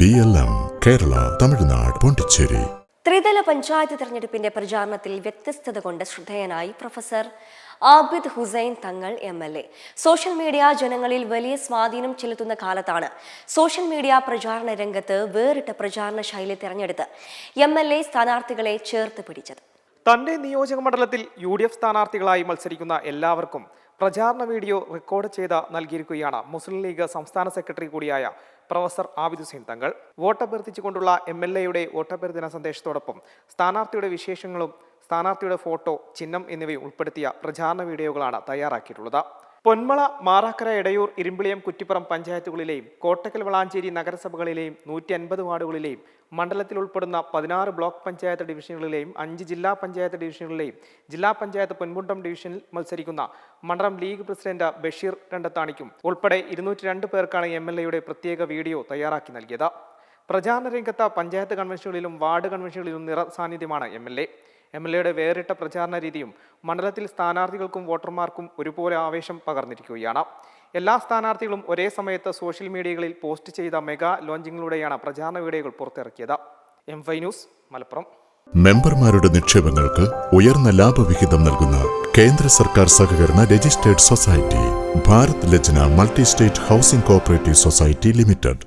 BLM Kerala, Tamil Nadu, Pondicherry. ത്രിതല പഞ്ചായത്ത് തെരഞ്ഞെടുപ്പിന്റെ പ്രചാരണത്തിൽ വ്യത്യസ്തത കൊണ്ട് ശ്രദ്ധേയനായി professor Abid Hussain Thangal MLA. Social media ജനങ്ങളിൽ വലിയ സ്വാധീനം ചെലുത്തുന്ന കാലത്താണ് സോഷ്യൽ മീഡിയ പ്രചാരണ രംഗത്ത് വേറിട്ട പ്രചാരണ ശൈലി തെരഞ്ഞെടുത്ത് MLA സ്ഥാനാർത്ഥികളെ ചേർത്ത് പിടിച്ചത്. തന്റെ നിയോജക മണ്ഡലത്തിൽ UDF സ്ഥാനാർത്ഥികളായി മത്സരിക്കുന്ന എല്ലാവർക്കും പ്രചാരണ വീഡിയോ റെക്കോർഡ് ചെയ്ത് നൽകിയിരിക്കുകയാണ് മുസ്ലിം ലീഗ് സംസ്ഥാന സെക്രട്ടറി കൂടിയായ പ്രൊഫസർ ആബിദ് ഹുസൈൻ തങ്ങൾ. വോട്ടഭ്യർത്ഥിച്ചുകൊണ്ടുള്ള MLAയുടെ വോട്ടഭ്യർത്ഥന സന്ദേശത്തോടൊപ്പം സ്ഥാനാർത്ഥിയുടെ വിശേഷങ്ങളും സ്ഥാനാർത്ഥിയുടെ ഫോട്ടോ, ചിഹ്നം എന്നിവയും ഉൾപ്പെടുത്തിയ പ്രചാരണ വീഡിയോകളാണ് തയ്യാറാക്കിയിട്ടുള്ളത്. പൊന്മള, മാറാക്കര, എടയൂർ, ഇരുമ്പിളിയം, കുറ്റിപ്പുറം പഞ്ചായത്തുകളിലെയും കോട്ടക്കൽ, വളാഞ്ചേരി നഗരസഭകളിലെയും 150 വാർഡുകളിലെയും മണ്ഡലത്തിൽ ഉൾപ്പെടുന്ന 16 ബ്ലോക്ക് പഞ്ചായത്ത് ഡിവിഷനുകളിലെയും 5 ജില്ലാ പഞ്ചായത്ത് ഡിവിഷനുകളിലെയും ജില്ലാ പഞ്ചായത്ത് പൊൻമുണ്ടം ഡിവിഷനിൽ മത്സരിക്കുന്ന മണ്ഡലം ലീഗ് പ്രസിഡന്റ് ബഷീർ രണ്ടത്താണിക്കും ഉൾപ്പെടെ 202 പേർക്കാണ് MLAയുടെ പ്രത്യേക വീഡിയോ തയ്യാറാക്കി നൽകിയത്. പ്രചാരണ രംഗത്ത് പഞ്ചായത്ത് കൺവെൻഷനുകളിലും വാർഡ് കൺവെൻഷനുകളിലും നിറ സാന്നിധ്യമാണ് MLAയുടെ വേറിട്ട പ്രചാരണ രീതിയും മണ്ഡലത്തിൽ സ്ഥാനാർത്ഥികൾക്കും വോട്ടർമാർക്കും ഒരുപോലെ ആവേശം പകർന്നിരിക്കുകയാണ്. എല്ലാ സ്ഥാനാർത്ഥികളും ഒരേ സമയത്ത് സോഷ്യൽ മീഡിയകളിൽ പോസ്റ്റ് ചെയ്ത മെഗാ ലോഞ്ചിങ്ങിലൂടെയാണ് പ്രചാരണ വീഡിയോകൾ പുറത്തിറക്കിയത്. M5 news, Malappuram. മെമ്പർമാരുടെ നിക്ഷേപങ്ങൾക്ക് ഉയർന്ന ലാഭവിഹിതം നൽകുന്ന കേന്ദ്ര സർക്കാർ സഹകരണ രജിസ്റ്റേർഡ് സൊസൈറ്റി ഭാരത് ലജ്ന multi state housing cooperative society limited.